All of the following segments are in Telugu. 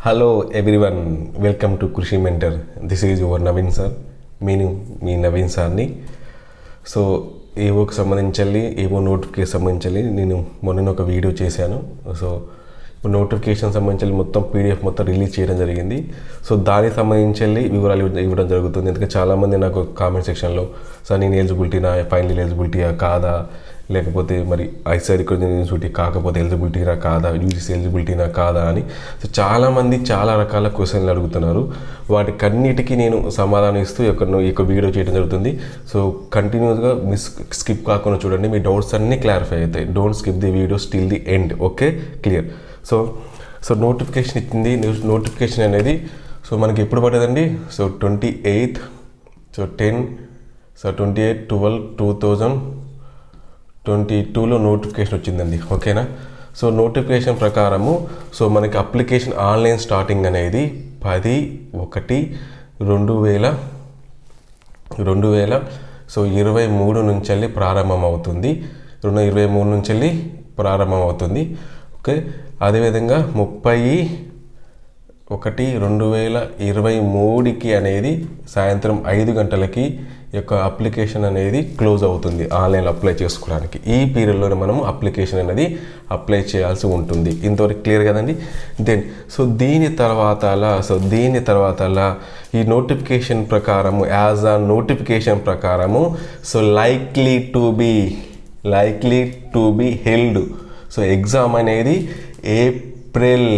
Hello everyone, welcome to Krishi Mentor. This is your Naveen sir. మీ నవీన్ సార్ని. సో ఏవోకి సంబంధించి ఏవో నోటిఫికేషన్ సంబంధించి నేను మొన్న ఒక వీడియో చేశాను. సో నోటిఫికేషన్ సంబంధించి మొత్తం పీడిఎఫ్ మొత్తం రిలీజ్ చేయడం జరిగింది. సో దానికి సంబంధించి వివరాలు ఇవ్వడం జరుగుతుంది. ఎందుకంటే చాలామంది నాకు కామెంట్ సెక్షన్లో సార్ నేను ఎలిజిబిలిటీనా, ఫైనల్ ఎలిజిబిలిటీయా కాదా, లేకపోతే మరి ఐసర్ యూనివర్సిటీ కాకపోతే ఎలిజిబిలిటీనా కాదా, యూజీసీ ఎలిజిబిలిటీనా కాదా అని సో చాలామంది చాలా రకాల క్వశ్చన్లు అడుగుతున్నారు. వాటికన్నిటికీ నేను సమాధానం ఇస్తూ ఈ వీడియో చేయడం జరుగుతుంది. సో కంటిన్యూస్గా స్కిప్ కాకుండా చూడండి, మీ డౌట్స్ అన్నీ క్లారిఫై అవుతాయి. Don't skip the video still the end. Okay, clear. So notification ఇచ్చింది. నోటిఫికేషన్ అనేది సో మనకి ఎప్పుడు పడ్డదండి? సో 28 2022లో నోటిఫికేషన్ వచ్చిందండి. ఓకేనా? సో నోటిఫికేషన్ ప్రకారము సో మనకి అప్లికేషన్ ఆన్లైన్ స్టార్టింగ్ అనేది 10/1/2023 నుంచి వెళ్ళి ప్రారంభం అవుతుంది. 2023 నుంచి వెళ్ళి ప్రారంభం అవుతుంది. ఓకే, అదేవిధంగా 30/1/2023కి అనేది సాయంత్రం 5 గంటలకి యొక్క అప్లికేషన్ అనేది క్లోజ్ అవుతుంది ఆన్లైన్లో అప్లై చేసుకోవడానికి. ఈ పీరియడ్లోనే మనం అప్లికేషన్ అనేది అప్లై చేయాల్సి ఉంటుంది. ఇంతవరకు క్లియర్ కదండి? దెన్ దీని తర్వాత ఈ నోటిఫికేషన్ ప్రకారము యాజ్ ఆ నోటిఫికేషన్ ప్రకారము so likely to be held. So exam అనేది ఏప్రిల్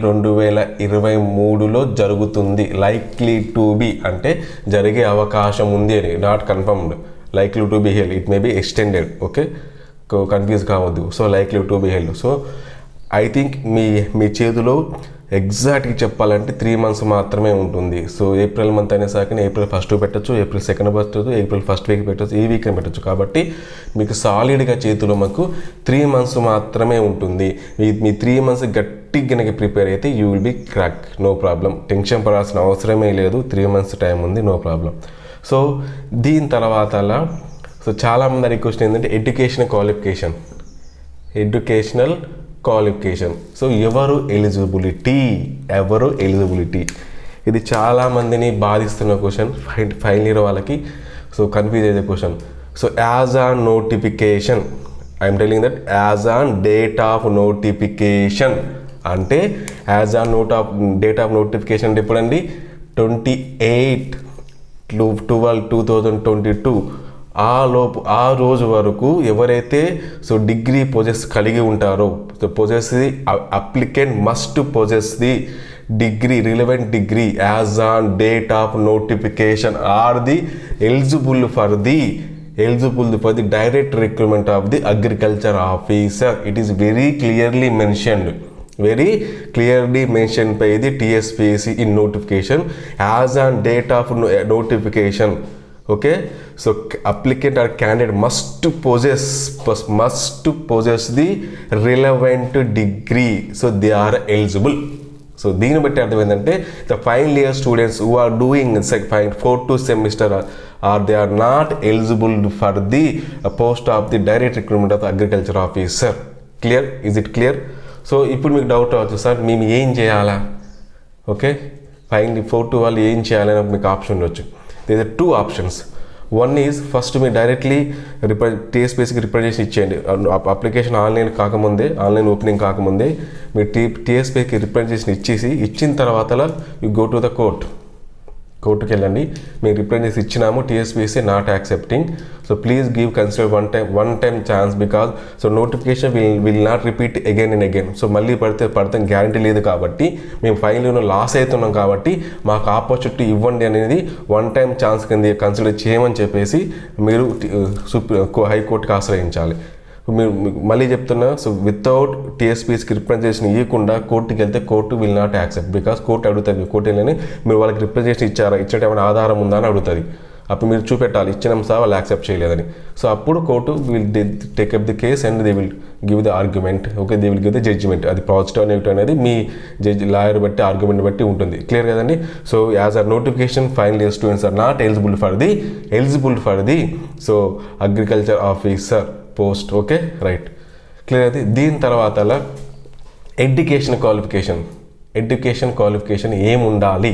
2023లో జరుగుతుంది. లైక్లీ టు బి అంటే జరిగే అవకాశం ఉంది అని, not confirmed. Likely to be held, it may be extended. Okay, confuse కావద్దు. So likely to be held. So I think మీ చేతిలో ఎగ్జాక్ట్గా చెప్పాలంటే 3 months మాత్రమే ఉంటుంది. సో ఏప్రిల్ మంత్ అయినా సాకని ఏప్రిల్ 1st పెట్టచ్చు, ఏప్రిల్ 2nd పెట్టచ్చు, ఏప్రిల్ 1st వీక్ పెట్టచ్చు, ఈ వీక్ పెట్టచ్చు. కాబట్టి మీకు సాలిడ్గా చేతిలో మాకు 3 months మాత్రమే ఉంటుంది. మీ 3 months గట్టిగా ప్రిపేర్ అయితే you will be crack, no problem. Tension పడాల్సిన అవసరమే లేదు. 3 months టైం ఉంది, నో ప్రాబ్లం. సో దీని తర్వాత సో చాలామంది రిక్వెస్ట్ ఏంటంటే ఎడ్యుకేషనల్ క్వాలిఫికేషన్. సో ఎవరు ఎలిజిబిలిటీ ఇది చాలామందిని బాధిస్తున్న క్వశ్చన్. ఫైనల్ ఇయర్ వాళ్ళకి సో కన్ఫ్యూజ్ అయ్యే question. So as on notification, I'm telling that as on date of notification అంటే as on date of notification అంటే ఎప్పుడండి? 28/12/2022 ఆ రోజు వరకు ఎవరైతే సో డిగ్రీ కలిగి ఉంటారో so applicant must possess the relevant degree as on date of notification are the eligible for the direct recruitment of the agriculture officer. It is very clearly mentioned by the TSPSC in notification as on date of notification. Okay, so applicant or candidate must possess the relevant degree, so they are eligible. So దీని బట్టి అర్థం ఏంటంటే the final year students who are doing 4th semester or they are not eligible for the post of the direct recruitment of the agriculture officer. Clear? Is it clear? So ఇప్పుడు మీకు డౌట్ అవచ్చు, సార్ మేము ఏం చేయాలా? ఓకే, ఫైనల్ 4th వాళ్ళు ఏం చేయాలని మీకు ఆప్షన్ ఉండొచ్చు. There are 2 options. One is first మీరు డైరెక్ట్లీ టీఎస్పీఎస్సీకి రిప్రజెంటేషన్ ఇచ్చేయండి. అప్లికేషన్ ఆన్లైన్ ఓపెనింగ్ కాకముందే మీరు టీఎస్పీఎస్సీకి రిప్రజెంటేషన్ ఇచ్చిన తర్వాత యూ గో టు ద కోర్టుకి వెళ్ళండి. మేము రిప్రజెంటేషన్ ఇచ్చినాము, TSPSC not accepting. So please give consider one time chance because so notification will not repeat again and again. So మళ్ళీ పడితే గ్యారంటీ లేదు కాబట్టి మేము ఫైనల్ లాస్ అవుతున్నాం కాబట్టి మాకు ఆపర్చునిటీ ఇవ్వండి అనేది వన్ టైం ఛాన్స్ కింద కన్సిడర్ చేయమని చెప్పేసి మీరు హైకోర్టుకి ఆశ్రయించాలి. మీరు మళ్ళీ చెప్తున్నా, సో వితౌట్ టీఎస్పీఎస్కి రిప్రజెంటేషన్ ఇవ్వకుండా కోర్టుకి వెళ్తే court will not accept because court అడుగుతుంది. కోర్టు వెళ్ళని మీరు వాళ్ళకి రిప్రజెంటేషన్ ఇచ్చేట ఏమైనా ఆధారం ఉందా అని అడుగుతుంది. అప్పుడు మీరు చూపెట్టాలి ఇచ్చినాం సార్ వాళ్ళు యాక్సెప్ట్ చేయలేదని. సో అప్పుడు court will take up the case and they will give the argument. Okay, they will give the judgment. అది పాజిటివ్ నెగిటివ్ అనేది మీ లాయర్ బట్టి ఆర్గ్యుమెంట్ బట్టి ఉంటుంది. క్లియర్ కదండి? So as a notification final year students are not eligible for the so agriculture officer post. Okay, right, clear. అది దీని తర్వాత ఎడ్యుకేషన్ ఎడ్యుకేషన్ క్వాలిఫికేషన్ ఏముండాలి,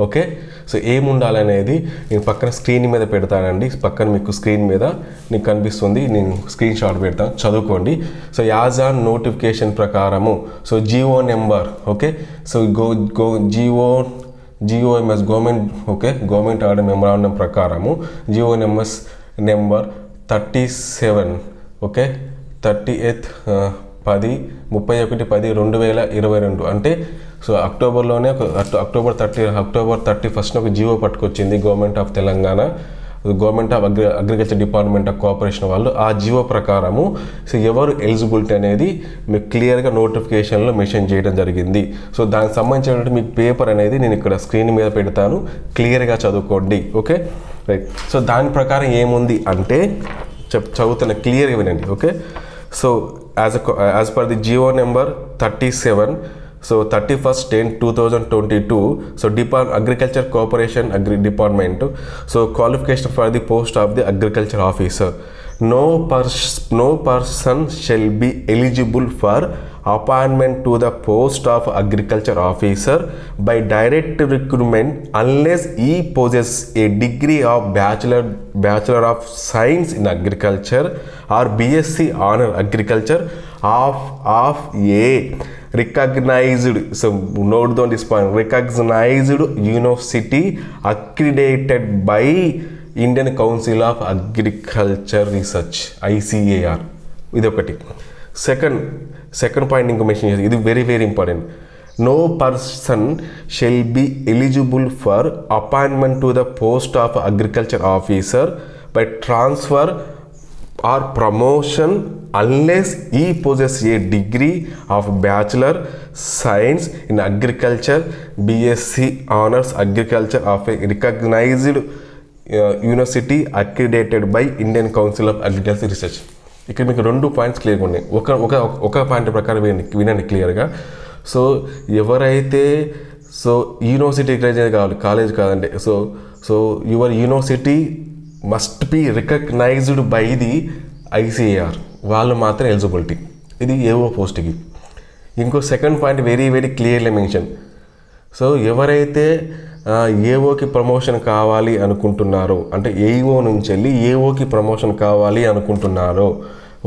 ఓకే. సో ఏముండాలనేది నేను పక్కన స్క్రీన్ మీద పెడతానండి. పక్కన మీకు స్క్రీన్ మీద నీకు కనిపిస్తుంది, నేను స్క్రీన్ షాట్ పెడతాను, చదువుకోండి. సో యాజ్ ఆన్ నోటిఫికేషన్ ప్రకారము, so GO number, okay. So GOMS government, okay, government order memorandum ప్రకారము నెంబర్ 37, ఓకే, 38 10/31/2022 అంటే సో అక్టోబర్లోనే అక్టోబర్ 31 ఒక జియో పట్టుకొచ్చింది government of Telangana, government of agriculture department of cooperation వాళ్ళు. ఆ జియో ప్రకారము సో ఎవరు ఎలిజిబిలిటీ అనేది మీకు క్లియర్గా నోటిఫికేషన్లో మెన్షన్ చేయడం జరిగింది. సో దానికి సంబంధించినటువంటి మీకు పేపర్ అనేది నేను ఇక్కడ స్క్రీన్ మీద పెడతాను, క్లియర్గా చదువుకోండి, ఓకే, రైట్. సో దాని ప్రకారం ఏముంది అంటే చదువుతున్న క్లియర్గా వినండి, okay. So as per the GO number 37, so 31/10/2022, so agriculture cooperation department, so qualification for the post of the agriculture officer. No person shall be eligible for appointment to the post of agriculture officer by direct recruitment unless he possesses a degree of Bachelor of Science in Agriculture or BSc Honor Agriculture of a recognized, so note down this point, recognized university accredited by Indian council of agriculture research, ICAR. ఇది ఒకటి. సెకండ్ పాయింట్ ఇంకా మెన్షన్ చేసి, ఇది very very important. No person shall be eligible for appointment to the post of agriculture officer by transfer or promotion unless he possesses a degree of Bachelor Science in Agriculture, BSc Honors Agriculture of a recognized university accredited by Indian council of agriculture research. ఇక్కడ మీకు 2 పాయింట్స్ క్లియర్గా ఉన్నాయి. ఒక పాయింట్ ప్రకారం వినండి క్లియర్గా. సో ఎవరైతే సో యూనివర్సిటీ గ్రాడ్యుయేట్ కావాలి, కాలేజ్ కాదండి. So your university must be recognized by the ICAR, వాళ్ళు మాత్రం ఎలిజిబిలిటీ. ఇది ఏవో పోస్ట్కి. ఇంకో second point very very clearly mention. So ఎవరైతే ఏఓకి ప్రమోషన్ కావాలి అనుకుంటున్నారో, అంటే ఏఈఓ నుంచి వెళ్ళి ఏఓకి ప్రమోషన్ కావాలి అనుకుంటున్నారో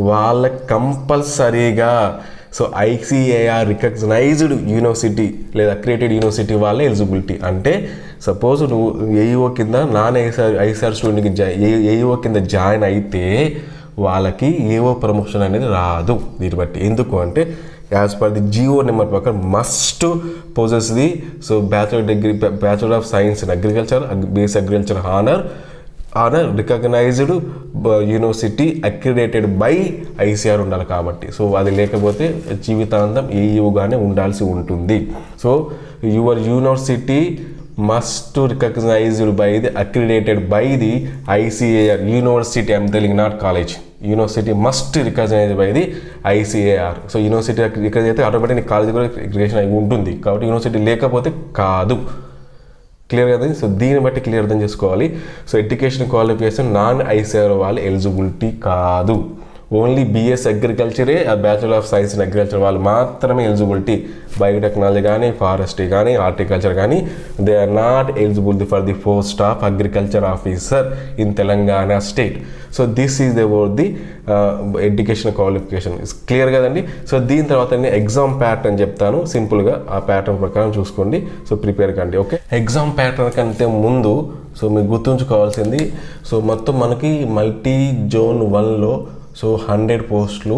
వాళ్ళకి కంపల్సరీగా సో ICAR రికగ్నైజ్డ్ యూనివర్సిటీ లేదా అక్రిడేటెడ్ యూనివర్సిటీ వాళ్ళే ఎలిజిబిలిటీ. అంటే సపోజ్ నువ్వు ఏఈఓ కింద ICAR స్టూడెంట్కి ఏఈఓ కింద జాయిన్ అయితే వాళ్ళకి ఏఓ ప్రమోషన్ అనేది రాదు. దీన్ని బట్టి ఎందుకు అంటే as per the GO number ప్రకారం must possess the so bachelor of science in agriculture, base agriculture honour recognised university accredited by ICAR ఉండాలి కాబట్టి. సో అది లేకపోతే జీవితాంతం ఏఈఓగానే ఉండాల్సి ఉంటుంది. So your university must recognized by the accredited by the ICAR university. I'm telling not college. University must recognized by the ICAR. So university recognized అయితే ఆటోమేటిక్ కాలేజ్ కూడా రికగ్నిషన్ అయి ఉంటుంది కాబట్టి యూనివర్సిటీ లేకపోతే కాదు. క్లియర్ కదా? సో దీన్ని బట్టి క్లియర్ అర్థం చేసుకోవాలి. So education qualification non ICAR వాళ్ళు ఎలిజిబిలిటీ కాదు. ఓన్లీ BS అగ్రికల్చరే ఆ bachelor of science in agriculture వాళ్ళు మాత్రమే ఎలిజిబిలిటీ. బయోటెక్నాలజీ కానీ, ఫారెస్ట్రీ కానీ, హార్టికల్చర్ కానీ they are not eligible for the post of agriculture officer in Telangana state. So this is about the education qualification. Clear కదండి? సో దీని తర్వాత నేను ఎగ్జామ్ ప్యాటర్న్ చెప్తాను సింపుల్గా. ఆ ప్యాటర్న్ ప్రకారం చూసుకోండి. సో ప్రిపేర్ కండి. ఓకే, ఎగ్జామ్ ప్యాటర్న్ కంటే ముందు సో మీరు గుర్తుంచుకోవాల్సింది, సో మొత్తం మనకి మల్టీ జోన్ 1లో సో 100 పోస్టులు,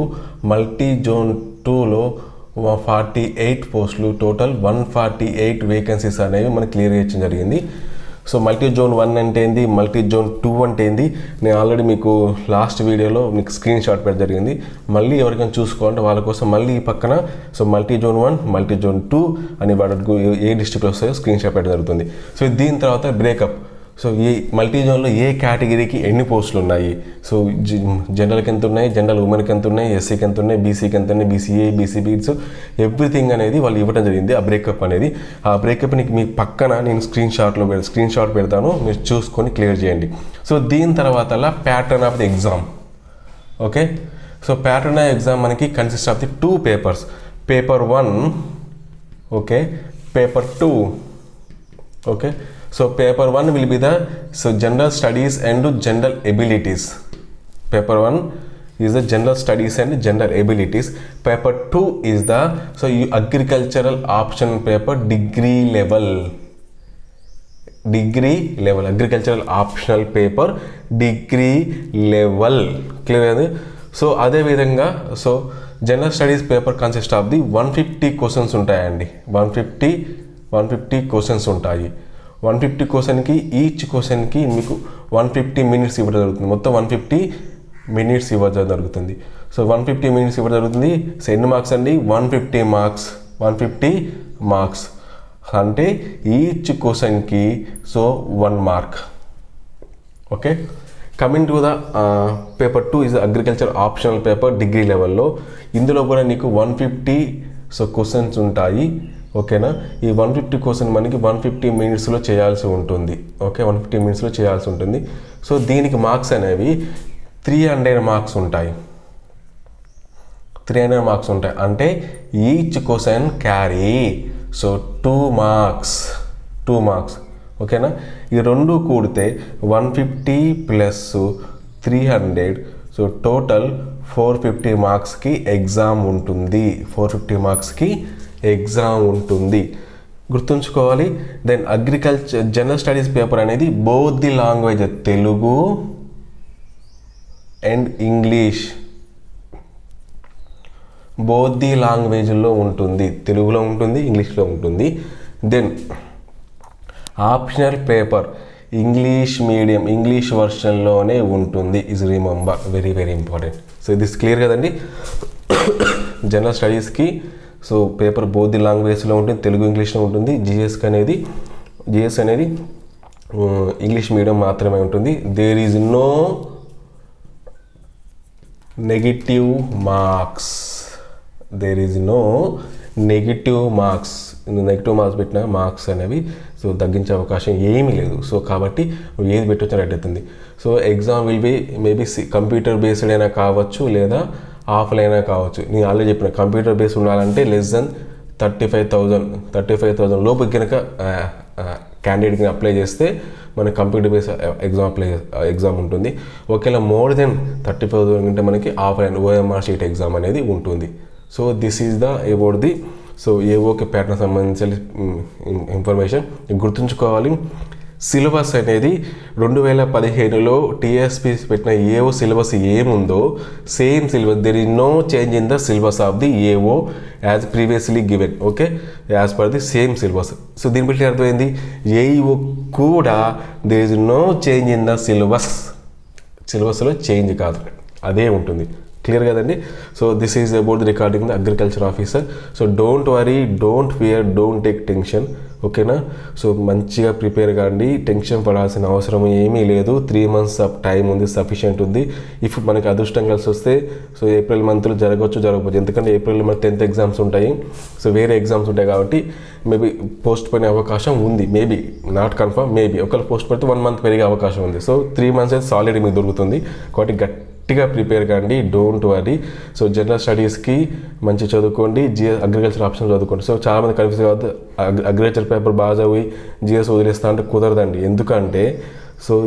మల్టీ జోన్ 2లో 48 పోస్టులు, టోటల్ 148 వేకెన్సీస్ అనేవి మనకి క్లియర్ చేయడం జరిగింది. సో మల్టీ జోన్ 1 అంటే ఏంది, మల్టీ జోన్ 2 అంటే ఏంది, నేను ఆల్రెడీ మీకు లాస్ట్ వీడియోలో మీకు స్క్రీన్ షాట్ పెట్టడం జరిగింది. మళ్ళీ ఎవరికైనా చూసుకోవాలంటే వాళ్ళ కోసం మళ్ళీ ఈ పక్కన so multi zone 1, multi zone 2 అని వాటికి ఏ డిస్ట్రిక్ట్లో వస్తాయో స్క్రీన్ షాట్ పెట్టడం జరుగుతుంది. సో దీని తర్వాత బ్రేకప్. సో ఈ మల్టీ జోన్లో ఏ కేటగిరీకి ఎన్ని పోస్టులు ఉన్నాయి, సో జనరల్కి ఎంత ఉన్నాయి, జనరల్ ఉమెన్కి ఎంత ఉన్నాయి, ఎస్సీకి ఎంత ఉన్నాయి, బీసీకి ఎంత ఉన్నాయి, BCA, BCB, సో ఎవ్రీథింగ్ అనేది వాళ్ళు ఇవ్వడం జరిగింది. ఆ బ్రేకప్ అనేది, ఆ బ్రేకప్ని మీ పక్కన నేను స్క్రీన్ షాట్ పెడతాను, మీరు చూసుకొని క్లియర్ చేయండి. సో దీని తర్వాత pattern of the exam. Okay, so pattern of exam మనకి consist of the 2 papers. Paper 1 Okay, paper 2. Okay, so paper 1 will be the general studies and general abilities. Paper 1 is the general studies and general abilities. Paper 2 is the agricultural optional paper, degree level agricultural optional paper, degree level. Clear? So అదే విధంగా general studies paper consist of the 150 questions ఉంటాయండి. 150 క్వశ్చన్స్ ఉంటాయి. 150 క్వశ్చన్కి ఈచ్ క్వశ్చన్కి మీకు 150 మినిట్స్ ఇవ్వడం జరుగుతుంది. మొత్తం 150 మినిట్స్ ఇవ్వడం జరుగుతుంది. సో 150 మినిట్స్ ఇవ్వడం జరుగుతుంది. సో ఎన్ని మార్క్స్ అండి? 150 మార్క్స్. 150 మార్క్స్ అంటే ఈచ్ క్వశ్చన్కి 1 mark. Okay, coming to the paper 2 is agriculture optional paper, degree లెవెల్లో. ఇందులో కూడా నీకు 150 క్వశ్చన్స్ ఉంటాయి. ఓకేనా, ఈ 150 క్వశ్చన్ మనకి 150 మినిట్స్లో చేయాల్సి ఉంటుంది. ఓకే, 150 మినిట్స్లో చేయాల్సి ఉంటుంది. సో దీనికి మార్క్స్ అనేవి 300 మార్క్స్ ఉంటాయి. 300 మార్క్స్ ఉంటాయి అంటే ఈచ్ క్వశ్చన్ క్యారీ 2 మార్క్స్. ఓకేనా, ఈ రెండు కూడితే 150 ప్లస్ 300, టోటల్ 450 మార్క్స్కి ఎగ్జామ్ ఉంటుంది. 450 మార్క్స్కి ఎగ్జామ్ ఉంటుంది, గుర్తుంచుకోవాలి. Then agriculture general studies paper అనేది both the language, Telugu and English, both the లాంగ్వేజ్లో ఉంటుంది. తెలుగులో ఉంటుంది, ఇంగ్లీష్లో ఉంటుంది. Then optional paper English medium, English వర్షన్లోనే ఉంటుంది. Is remember, very very important. So this clear కదండి. జనరల్ స్టడీస్కి పేపర్ బోత్ ది లాంగ్వేజ్లో ఉంటుంది, తెలుగు ఇంగ్లీష్లో ఉంటుంది. జిఎస్ అనేది ఇంగ్లీష్ మీడియం మాత్రమే ఉంటుంది. There is no negative marks. Negative marks పెట్టిన మార్క్స్ అనేవి తగ్గించే అవకాశం ఏమీ లేదు. సో కాబట్టి ఏది పెట్టొచ్చు రెడ్ అవుతుంది. So exam will be maybe computer based అయినా కావచ్చు, లేదా ఆఫ్లైన్ అయినా కావచ్చు. నేను ఆల్రెడీ చెప్పిన కంప్యూటర్ బేస్డ్ ఉండాలంటే లెస్ దెన్ 35,000 లోపు కనుక క్యాండిడేట్కి అప్లై చేస్తే మనకి కంప్యూటర్ బేస్ ఎగ్జామ్ ఉంటుంది. ఒకవేళ మోర్ దెన్ 35,000 అంటే మనకి ఆఫ్లైన్ ఓఎంఆర్ షీట్ ఎగ్జామ్ అనేది ఉంటుంది. So this is the about the ఏఓకే ప్యాటర్న్ సంబంధించిన ఇన్ఫర్మేషన్. గుర్తుంచుకోవాలి, సిలబస్ అనేది 2015లో టీఎస్పీ పెట్టిన ఏఓ సిలబస్ ఏముందో same syllabus, there is no change in the syllabus of the AO as previously given. Okay, as per the same syllabus. So దీన్ని బట్టి అర్థమైంది, ఏఈఓ కూడా there is no change in the సిలబస్లో చేంజ్ కాదు, అదే ఉంటుంది. క్లియర్ కదండి. So this is about the recording the agriculture officer. So don't worry, don't fear, don't take tension. ఓకేనా, సో మంచిగా ప్రిపేర్ కాండి, టెన్షన్ పడాల్సిన అవసరం ఏమీ లేదు. 3 months టైం ఉంది, సఫిషియెంట్ ఉంది. ఇఫ్ మనకి అదృష్టం కలిసి వస్తే ఏప్రిల్ మంత్లో జరగవచ్చు. ఎందుకంటే ఏప్రిల్లో మన 10th ఎగ్జామ్స్ ఉంటాయి. సో వేరే ఎగ్జామ్స్ ఉంటాయి కాబట్టి మేబీ పోస్ట్ పోయిన అవకాశం ఉంది. Maybe, not confirm, maybe. ఒకవేళ పోస్ట్ పడితే 1 month పెరిగే అవకాశం ఉంది. సో 3 months అయితే సాలిడ్ మీకు దొరుకుతుంది. కాబట్టి గట్టిగా ప్రిపేర్ కాండి, డోంట్ వరీ. సో జనరల్ స్టడీస్కి మంచి చదువుకోండి, అగ్రికల్చర్ ఆప్షన్ చదువుకోండి. సో చాలామంది కన్ఫ్యూజ్ కావద్దు, అగ్రికల్చర్ పేపర్ బాగా చదివి జిఎస్ వదిలేస్తా అంటే కుదరదండి. ఎందుకంటే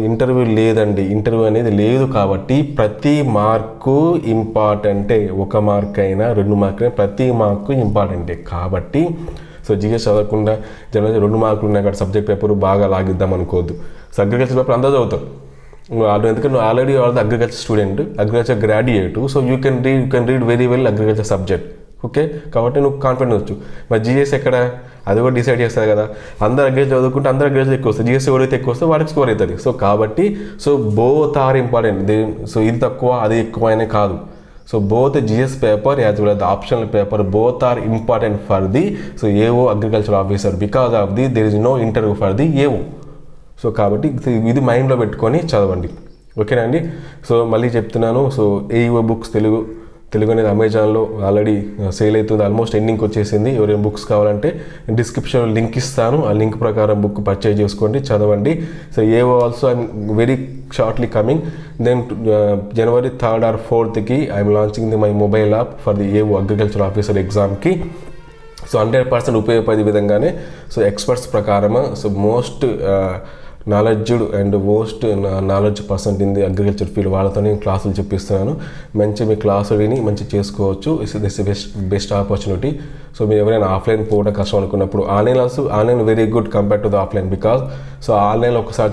ఇంటర్వ్యూ లేదండి, ఇంటర్వ్యూ అనేది లేదు. కాబట్టి ప్రతి మార్కు ఇంపార్టెంటే. 1 మార్క్ అయినా 2 మార్కులు అయినా ప్రతి మార్కు ఇంపార్టెంటే. కాబట్టి జిఎస్ చదవకుండా జనరల్ 2 మార్కులు ఉన్నాయి కాబట్టి సబ్జెక్ట్ పేపర్ బాగా లాగిద్దాం అనుకోవద్దు. అగ్రికల్చర్ పేపర్ అందరూ చదువుతారు. ఎందుకంటే నువ్వు already agriculture student, agriculture graduate. So you can read very well agriculture subject. Okay, కాబట్టి నువ్వు కాన్ఫిడెంట్ వచ్చు. మరి జిఎస్ ఎక్కడ, అది కూడా డిసైడ్ చేస్తుంది కదా. అందరు అగ్రికల్చర్ చదువుకుంటే అందరు అగ్రికల్చర్ ఎక్కువ వస్తుంది, జిఎస్ ఎవరైతే ఎక్కువ వస్తే వాడికి స్కోర్ అవుతుంది. సో కాబట్టి బోత్ ఆర్ ఇంపార్టెంట్. ఇది తక్కువ అది ఎక్కువ అనే కాదు. Both GS paper as well as the optional paper, both are important for the AO agriculture officer. Because of the there is no interview for the AO. So కాబట్టి ఇది మైండ్లో పెట్టుకొని చదవండి. ఓకేనా అండి. సో మళ్ళీ చెప్తున్నాను, ఏఈఓ బుక్స్ తెలుగు అనేది అమెజాన్లో ఆల్రెడీ సేల్ అవుతుంది. ఆల్మోస్ట్ ఎండింగ్కి వచ్చేసింది. ఎవరైనా బుక్స్ కావాలంటే డిస్క్రిప్షన్లో లింక్ ఇస్తాను, ఆ లింక్ ప్రకారం బుక్ పర్చేజ్ చేసుకోండి, చదవండి. AO also I'm very shortly coming. Then January 3rd or 4th I'm launching my mobile app for the AO agriculture officer ఎగ్జామ్కి. సో 100% ఉపయోగపడే విధంగానే సో ఎక్స్పర్ట్స్ ప్రకారం so most knowledged and most knowledge percent in the agriculture field వాళ్ళతో నేను క్లాసులు చెప్పిస్తున్నాను. మంచి మీ క్లాసు విని మంచి చేసుకోవచ్చు. This best opportunity. సో మీరు ఎవరైనా ఆఫ్లైన్ పోవడం కష్టం అనుకున్నప్పుడు online very good compare to the offline. Because so ఆఫ్లైన్లో ఒకసారి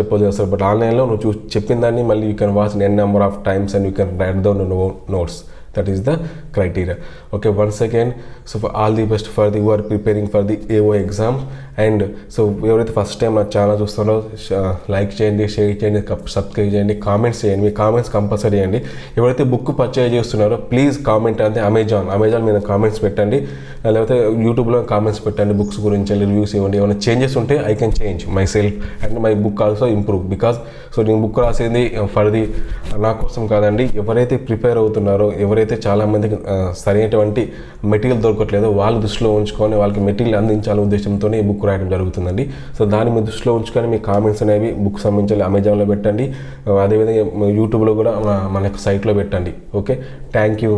చెప్పొచ్చు చేస్తారు, బట్ ఆన్లైన్లో నువ్వు చెప్పిన దాన్ని మళ్ళీ you can watch N number of times and you can write down notes. That is the criteria. Okay, once again, so for all the best for the who are preparing for the AO exam. And so ఎవరైతే ఫస్ట్ టైం నా ఛానల్ చూస్తారో లైక్ చేయండి, షేర్ చేయండి, సబ్స్క్రైబ్ చేయండి, కామెంట్స్ చేయండి. మీ కామెంట్స్ కంపల్సరీ చేయండి. ఎవరైతే బుక్ పర్చేజ్ చేస్తున్నారో ప్లీజ్ కామెంట్ అంటే అమెజాన్ మీద కామెంట్స్ పెట్టండి, లేకపోతే యూట్యూబ్లో కామెంట్స్ పెట్టండి. బుక్స్ గురించి రివ్యూస్ ఇవ్వండి. ఏమైనా చేంజెస్ ఉంటే I can change my self and my book also improve. Because so నేను బుక్ రాసేది ఫర్ ది నా కోసం కాదండి. ఎవరైతే ప్రిపేర్ అవుతున్నారో, ఎవరైతే చాలామందికి సరైనటువంటి మెటీరియల్ దొరకట్లేదో వాళ్ళ దృష్టిలో ఉంచుకొని వాళ్ళకి మెటీరియల్ అందించాలనే ఉద్దేశంతోనే ఈ బుక్ రాయడం జరుగుతుందండి. సో దాన్ని మీ దృష్టిలో ఉంచుకొని మీ కామెంట్స్ అనేవి బుక్ సంబంధించి అమెజాన్లో పెట్టండి. అదేవిధంగా యూట్యూబ్లో కూడా మన యొక్క సైట్లో పెట్టండి. Okay, thank you.